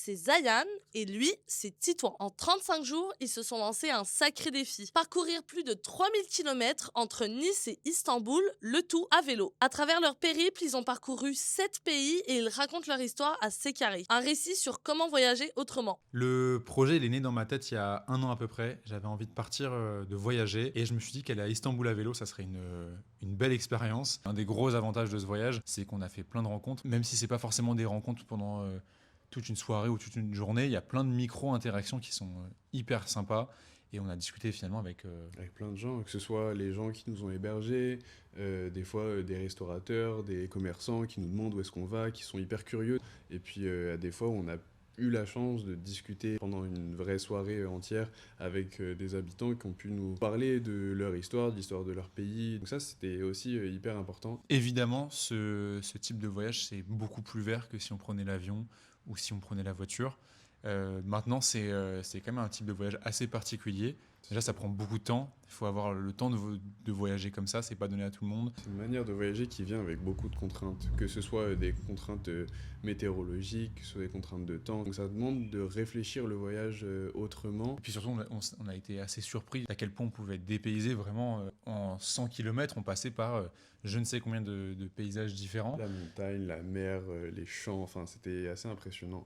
c'est Zayan et lui, c'est Titouan. En 35 jours, ils se sont lancés un sacré défi. Parcourir plus de 3000 km entre Nice et Istanbul, le tout à vélo. À travers leur périple, ils ont parcouru 7 pays et ils racontent leur histoire à C'est carré. Un récit sur comment voyager autrement. Le projet, il est né dans ma tête il y a 1 an à peu près. J'avais envie de partir, de voyager et je me suis dit qu'aller à Istanbul à vélo, ça serait une belle expérience. Un des gros avantages de ce voyage, c'est qu'on a fait plein de rencontres, même si c'est pas forcément des rencontres pendant toute une soirée ou toute une journée. Il y a plein de micro-interactions qui sont hyper sympas et on a discuté finalement avec. Avec plein de gens, que ce soit les gens qui nous ont hébergés, des fois des restaurateurs, des commerçants qui nous demandent où est-ce qu'on va, qui sont hyper curieux. Et puis à des fois, on a eu la chance de discuter pendant une vraie soirée entière avec des habitants qui ont pu nous parler de leur histoire, de l'histoire de leur pays. Donc ça, c'était aussi hyper important. Évidemment, ce type de voyage, c'est beaucoup plus vert que si on prenait l'avion ou si on prenait la voiture. Maintenant, c'est quand même un type de voyage assez particulier. Déjà, ça prend beaucoup de temps. Il faut avoir le temps de voyager comme ça. C'est pas donné à tout le monde. C'est une manière de voyager qui vient avec beaucoup de contraintes, que ce soit des contraintes météorologiques, que ce soit des contraintes de temps. Donc ça demande de réfléchir le voyage autrement. Et puis surtout, on a été assez surpris à quel point on pouvait être dépaysé vraiment. En 100 km, on passait par je ne sais combien de paysages différents. La montagne, la mer, les champs, enfin c'était assez impressionnant.